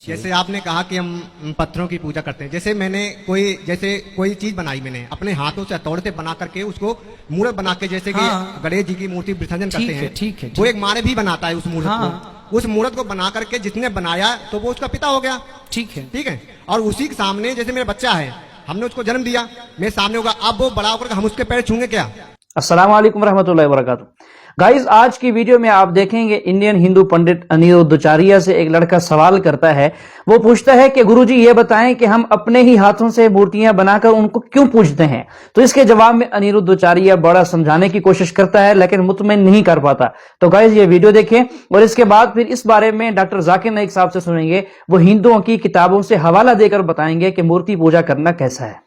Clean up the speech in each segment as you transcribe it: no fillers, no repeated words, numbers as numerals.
जैसे आपने कहा कि हम पत्थरों की पूजा करते हैं, जैसे मैंने कोई चीज बनाई, मैंने अपने हाथों से हथौड़े से बना करके उसको मूर्त बना के, जैसे कि गणेश जी की मूर्ति विसर्जन करते हैं, ठीक है। वो एक मारे भी बनाता है उस मूर्त को, उस मूर्त को बना करके जिसने बनाया तो वो उसका पिता हो गया। ठीक है। और उसी के सामने जैसे मेरा बच्चा है, हमने उसको जन्म दिया, मेरे सामने होगा, अब वो बड़ा होकर हम उसके पैर छूंगे क्या? अस्सलाम वालेकुम रहमतुल्लाहि व बरकातुहू। गाइस, आज की वीडियो में आप देखेंगे इंडियन हिंदू पंडित अनिरुद्धाचार्य से एक लड़का सवाल करता है। वो पूछता है कि गुरुजी ये बताएं कि हम अपने ही हाथों से मूर्तियां बनाकर उनको क्यों पूजते हैं। तो इसके जवाब में अनिरुद्धाचार्य बड़ा समझाने की कोशिश करता है, लेकिन मुतमिन नहीं कर पाता। तो गाइस, ये वीडियो देखें और इसके बाद फिर इस बारे में डॉक्टर जाकिर नाइक साहब से सुनेंगे। वो हिंदुओं की किताबों से हवाला देकर बताएंगे कि मूर्ति पूजा करना कैसा है।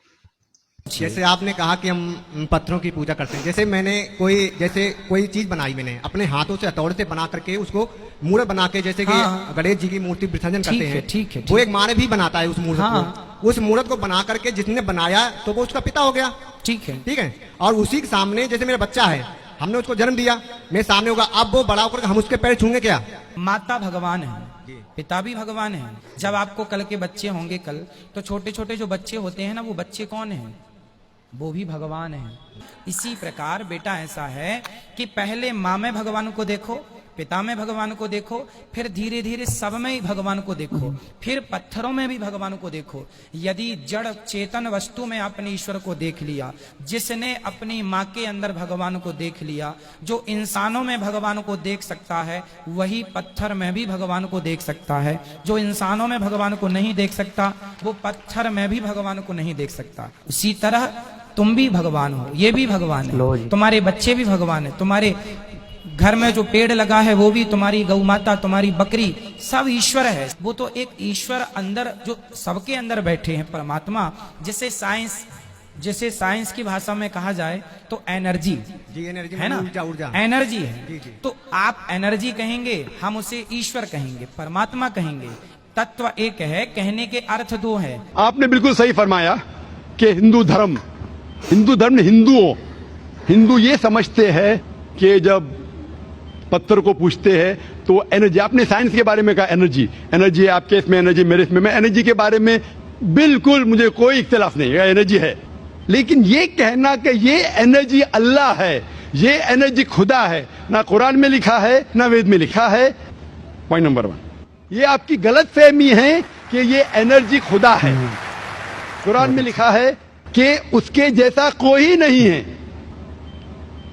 जैसे आपने कहा कि हम पत्थरों की पूजा करते हैं, जैसे मैंने कोई चीज बनाई, मैंने अपने हाथों से हथौड़े से बना करके उसको मूर्त बना के, जैसे कि गणेश जी की मूर्ति विसर्जन करते हैं, ठीक है। वो एक मारे भी बनाता है उस मूर्त को, उस मूर्त को बना करके जिसने बनाया तो वो उसका पिता हो गया। ठीक है। और उसी के सामने जैसे मेरा बच्चा है, हमने उसको जन्म दिया, मेरे सामने होगा, अब वो बड़ा होकर हम उसके पैर छूंगे क्या? माता भगवान है, पिता भी भगवान है। जब आपको कल के बच्चे होंगे कल, तो छोटे छोटे जो बच्चे होते हैं ना, वो बच्चे कौन हैं? वो भी भगवान है। इसी प्रकार बेटा ऐसा है कि पहले माँ में भगवान को देखो, पिता में भगवान को देखो, फिर धीरे धीरे सब में ही भगवान को देखो, फिर पत्थरों में भी भगवान को देखो। यदि जड़ चेतन वस्तु में आपने ईश्वर को देख लिया, जिसने अपनी माँ के अंदर भगवान को देख लिया, जो इंसानों में भगवान को देख सकता है, वही पत्थर में भी भगवान को देख सकता है। जो इंसानों में भगवान को नहीं देख सकता, वो पत्थर में भी भगवान को नहीं देख सकता। उसी तरह तुम भी भगवान हो, ये भी भगवान है, तुम्हारे बच्चे भी भगवान है, तुम्हारे घर में जो पेड़ लगा है वो भी, तुम्हारी गौ माता, तुम्हारी बकरी, सब ईश्वर है। वो तो एक ईश्वर अंदर, जो सबके अंदर बैठे हैं, परमात्मा। जिसे साइंस की भाषा में कहा जाए तो एनर्जी है ना, ऊर्जा एनर्जी है। तो आप एनर्जी कहेंगे, हम उसे ईश्वर कहेंगे, परमात्मा कहेंगे। तत्व एक है, कहने के अर्थ दो है। आपने बिल्कुल सही फरमाया कि हिंदू धर्म हिंदू ये समझते हैं कि जब पत्थर को पूछते हैं तो एनर्जी, आपने साइंस के बारे में कहा एनर्जी है, आपके इसमें एनर्जी, मेरे इसमें, मैं एनर्जी के बारे में बिल्कुल, मुझे कोई इख्तिलाफ नहीं है, एनर्जी है। लेकिन ये कहना कि ये एनर्जी अल्लाह है, ये एनर्जी खुदा है, ना कुरान में लिखा है ना वेद में लिखा है। पॉइंट नंबर 1, ये आपकी गलत फहमी है कि ये एनर्जी खुदा है। कुरान में लिखा है कि उसके जैसा कोई नहीं है,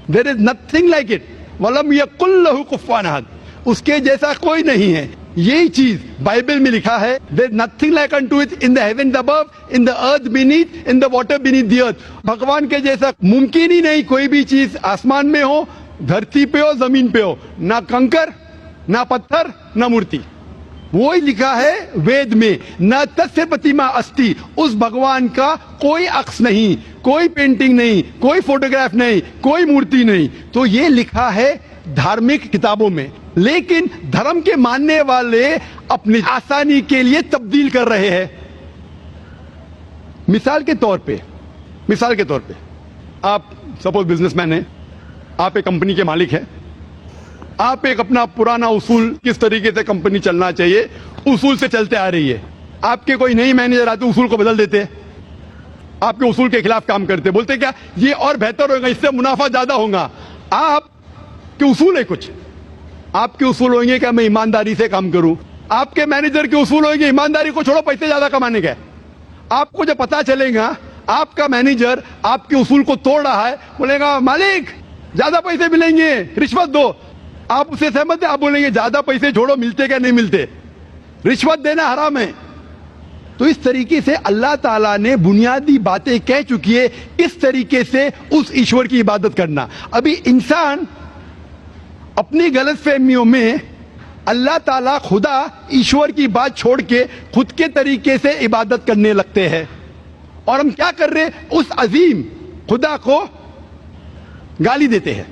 there is nothing like it, वलम यकुल लहू कुफुवन अहद, उसके जैसा कोई नहीं है। यही चीज बाइबल में लिखा है, there is nothing like unto it in the heaven above, in the earth beneath, in the water beneath the earth. भगवान के जैसा मुमकिन ही नहीं, कोई भी चीज आसमान में हो, धरती पे हो, जमीन पे हो, ना कंकर, ना पत्थर, ना मूर्ति। वो ही लिखा है वेद में, न तस्य प्रतिमा अस्ति, उस भगवान का कोई अक्स नहीं, कोई पेंटिंग नहीं, कोई फोटोग्राफ नहीं, कोई मूर्ति नहीं। तो ये लिखा है धार्मिक किताबों में, लेकिन धर्म के मानने वाले अपनी आसानी के लिए तब्दील कर रहे हैं। मिसाल के तौर पे आप सपोज बिजनेसमैन हैं, आप एक कंपनी के मालिक हैं, आप एक अपना पुराना उसूल, किस तरीके से कंपनी चलना चाहिए, उसूल से चलते आ रही है। आपके कोई नई मैनेजर आते, उसूल को बदल देते, आपके उसूल के खिलाफ काम करते, बोलते क्या ये और बेहतर होगा, इससे मुनाफा ज्यादा होगा। आपके उसूल है कुछ, आपके उसूल होंगे क्या मैं ईमानदारी से काम करूं, आपके मैनेजर के उसूल होंगे ईमानदारी को छोड़ो, पैसे ज्यादा कमाने का। आपको जब पता चलेगा आपका मैनेजर आपके उसूल को तोड़ रहा है, बोलेगा मालिक ज्यादा पैसे मिलेंगे, रिश्वत दो। आप उसे सहमत है? आप बोलेंगे ज्यादा पैसे छोड़ो, मिलते क्या नहीं मिलते, रिश्वत देना हराम है। तो इस तरीके से अल्लाह ताला ने बुनियादी बातें कह चुकी है, किस तरीके से उस ईश्वर की इबादत करना। अभी इंसान अपनी गलत फहमियों में अल्लाह ताला, खुदा, ईश्वर की बात छोड़ के खुद के तरीके से इबादत करने लगते हैं। और हम क्या कर रहे हैं, उस अजीम खुदा को गाली देते हैं।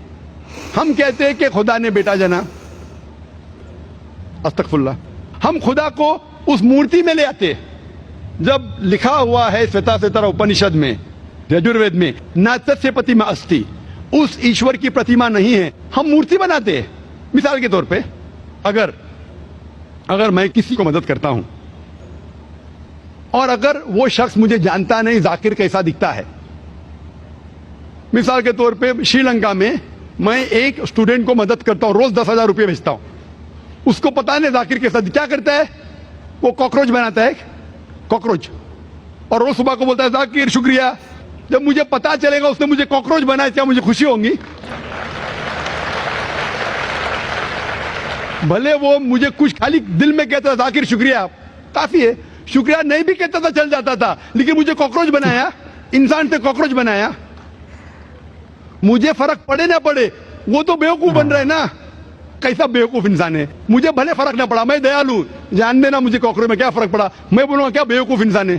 हम कहते हैं कि खुदा ने बेटा जना, अस्तगफुरुल्लाह। हम खुदा को उस मूर्ति में ले आते हैं, जब लिखा हुआ है श्वेताश्वतर उपनिषद में, यजुर्वेद में, न तस्य प्रतिमा अस्ति, उस ईश्वर की प्रतिमा नहीं है, हम मूर्ति बनाते हैं। मिसाल के तौर पे अगर मैं किसी को मदद करता हूं, اور اگر وہ شخص مجھے جانتا نہیں ذاکر کیسا دکھتا ہے. مثال کے طور پہ شری لنکا میں میں ایک اسٹوڈنٹ کو مدد کرتا ہوں, روز 10,000 روپے بھیجتا ہوں. اس کو پتا نہیں ذاکر کے ساتھ کیا کرتا ہے, وہ کاکروچ بناتا ہے, کاکروچ, اور روز صبح کو بولتا ہے ذاکر شکریہ. جب مجھے پتا چلے گا اس نے مجھے کاکروچ بنایا, کیا مجھے خوشی ہوگی؟ بھلے وہ مجھے کچھ خالی دل میں کہتا تھا ذاکر شکریہ کافی ہے, شکریہ نہیں بھی کہتا تھا چل جاتا تھا, لیکن مجھے کاکروچ بنایا, انسان سے کاکروچ بنایا. مجھے فرق پڑے نہ پڑے, وہ تو بیوقوف بن رہا ہے نا. کیسا بیوقوف انسان ہے. مجھے بھلے فرق نہ پڑا, میں دیالو, جان دینا مجھے کاکروچ میں کیا فرق پڑا. میں بولوں گا کیا بیوقوف انسان ہے,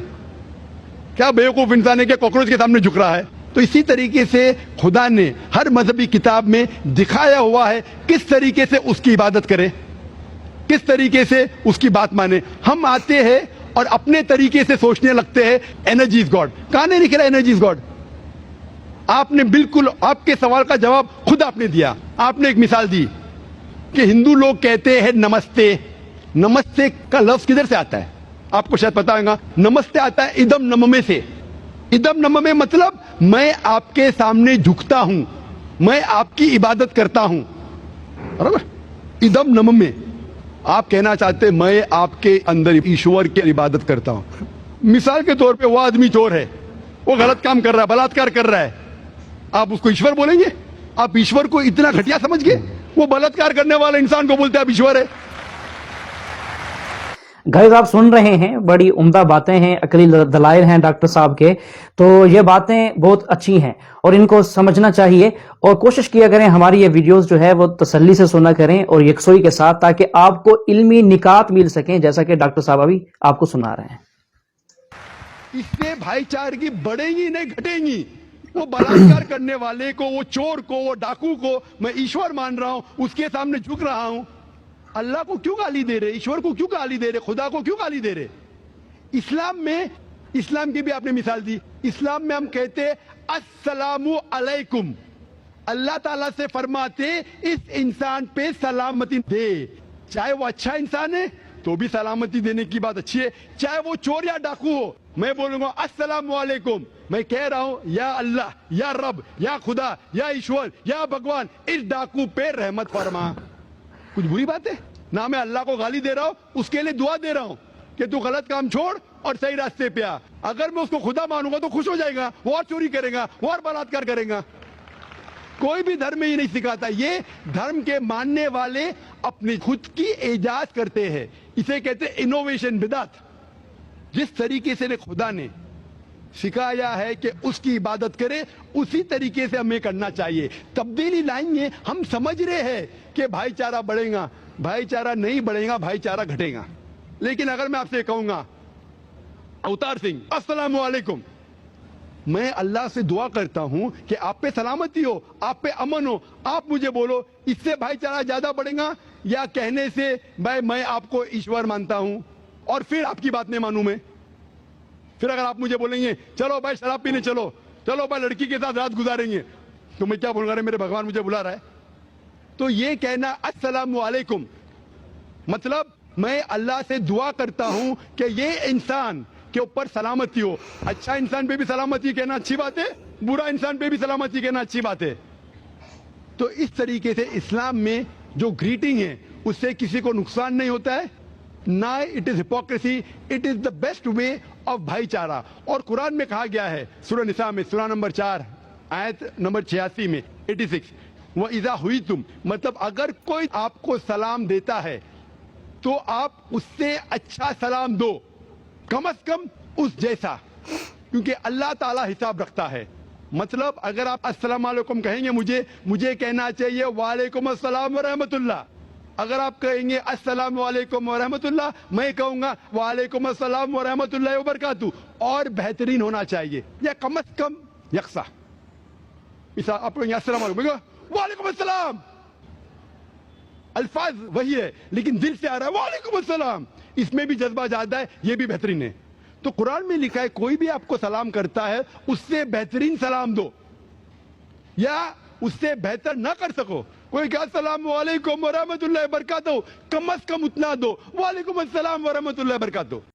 کیا بیوقوف انسان ہے کہ کاکروچ کے سامنے جھک رہا ہے. تو اسی طریقے سے خدا نے ہر مذہبی کتاب میں دکھایا ہوا ہے کس طریقے سے اس کی عبادت کرے, کس طریقے سے اس کی بات مانے. ہم آتے ہیں اور اپنے طریقے سے سوچنے لگتے ہیں انرجی از گاڈ. کہاں نہیں لکھ رہا انرجی از گاڈ؟ آپ نے بالکل آپ کے سوال کا جواب خود آپ نے دیا. آپ نے ایک مثال دی کہ ہندو لوگ کہتے ہیں نمستے. نمستے کا لفظ کدھر سے آتا ہے آپ کو شاید پتا ہوگا. نمستے آتا ہے ادم نممے سے. ادم نممے مطلب میں آپ کے سامنے جھکتا ہوں, میں آپ کی عبادت کرتا ہوں. برابر, ادم نممے. آپ کہنا چاہتے میں آپ کے اندر ایشور کی عبادت کرتا ہوں. مثال کے طور پہ وہ آدمی چور ہے, وہ غلط کام کر رہا ہے, بلاತ್ಕಾರ کر رہا ہے, آپ اس کو ایشور بولیں گے؟ آپ ایشور کو اتنا گھٹیا سمجھ گئے؟ وہ بلاತ್ಕಾರ کرنے والے انسان کو بولتے ہیں آپ ایشور ہے. گائز آپ سن رہے ہیں, بڑی عمدہ باتیں ہیں, عقلی دلائل ہیں ڈاکٹر صاحب کے. تو یہ باتیں بہت اچھی ہیں اور ان کو سمجھنا چاہیے, اور کوشش کیا کریں ہماری یہ ویڈیوز جو ہے وہ تسلی سے سنا کریں اور یکسوئی کے ساتھ, تاکہ آپ کو علمی نکات مل سکیں, جیسا کہ ڈاکٹر صاحب ابھی آپ کو سنا رہے ہیں. اس سے بھائی چارگی بڑھیں گی نہیں گھٹیں گی. وہ بلاತ್ಕಾರ کرنے والے کو, وہ چور کو, وہ ڈاکو کو میں ایشور مان رہا ہوں, اس کے سامنے جھک رہا ہوں. اللہ کو کیوں گالی دے رہے, ایشور کو کیوں گالی دے رہے, خدا کو کیوں گالی دے رہے؟ اسلام میں, اسلام کی بھی آپ نے مثال دی, اسلام میں ہم کہتے السلام علیکم. اللہ تعالیٰ سے فرماتے اس انسان پہ سلامتی دے. چاہے وہ اچھا انسان ہے تو بھی سلامتی دینے کی بات اچھی ہے, چاہے وہ چور یا ڈاکو ہو. میں بولوں گا السلام علیکم, میں کہہ رہا ہوں یا اللہ, یا رب, یا خدا, یا ایشور, یا بھگوان, اس ڈاکو پہ رحمت فرما. کچھ بری بات ہے نہ؟ میں اللہ کو گالی دے رہا ہوں, اس کے لیے دعا دے رہا ہوں کہ تو غلط کام چھوڑ اور صحیح راستے پہ آ. اگر میں اس کو خدا مانوں گا تو خوش ہو جائے گا, وہ اور چوری کرے گا, وہ اور بلاತ್ಕಾರ کرے گا. کوئی بھی دھرم میں یہ نہیں سکھاتا. یہ دھرم کے ماننے والے اپنی خود کی ایجاد کرتے ہیں, اسے کہتے ہیں انوویشن, بدعت. جس طریقے سے خدا نے سکھایا ہے کہ اس کی عبادت کرے, اسی طریقے سے ہمیں کرنا چاہیے. تبدیلی لائیں گے. ہم سمجھ رہے ہیں کہ بھائی چارہ بڑھے گا, بھائی چارہ نہیں بڑھے گا, بھائی چارہ گھٹے گا. لیکن اگر میں آپ سے کہوں گا اوتار سنگھ السلام علیکم, میں اللہ سے دعا کرتا ہوں کہ آپ پہ سلامتی ہو, آپ پہ امن ہو, آپ مجھے بولو اس سے بھائی چارہ زیادہ بڑھے گا یا کہنے سے بھائی میں آپ کو ایشور مانتا ہوں اور پھر آپ کی بات نہیں مانوں میں؟ پھر اگر آپ مجھے بولیں گے چلو بھائی شراب پینے چلو, چلو بھائی لڑکی کے ساتھ رات گزاریں گے, تو میں کیا بولوں گا, میرے بھگوان مجھے بلا رہا ہے. تو یہ کہنا السلام علیکم مطلب میں اللہ سے دعا کرتا ہوں کہ یہ انسان کے اوپر سلامتی ہو. اچھا انسان پہ بھی سلامتی کہنا اچھی بات ہے, برا انسان پہ بھی سلامتی کہنا اچھی بات ہے. تو اس طریقے سے اسلام میں جو گریٹنگ ہے اس سے کسی کو نقصان نہیں ہوتا ہے, نہ it is hypocrisy, it is the best way of بھائی چارہ. اور قرآن میں کہا گیا ہے سورہ نساء میں, سورہ نمبر 4 آیت نمبر 86 میں 86, وَإِذَا هُوِيتُمْ مطلب اگر کوئی آپ کو سلام دیتا ہے تو آپ اس سے اچھا سلام دو, کم از کم اس جیسا, کیونکہ اللہ تعالیٰ حساب رکھتا ہے. مطلب اگر آپ السلام علیکم کہیں گے مجھے کہنا چاہیے وعلیکم السلام ورحمۃ اللہ. اگر آپ کہیں گے السلام علیکم ورحمۃ اللہ, میں کہوں گا وعلیکم السلام ورحمۃ اللہ وبرکاتہ, اور بہترین ہونا چاہیے یا کم از کم یکساں. مثال آپ کہیں گے السلام علیکم, وعلیکم السلام, الفاظ وہی ہے لیکن دل سے آ رہا ہے وعلیکم السلام, اس میں بھی جذبہ زیادہ ہے, یہ بھی بہترین ہے. تو قرآن میں لکھا ہے کوئی بھی آپ کو سلام کرتا ہے اس سے بہترین سلام دو, یا اس سے بہتر نہ کر سکو, کوئی کہ السلام علیکم ورحمۃ اللہ وبرکاتہ, کم از کم اتنا دو, وعلیکم السلام ورحمۃ اللہ وبرکاتہ.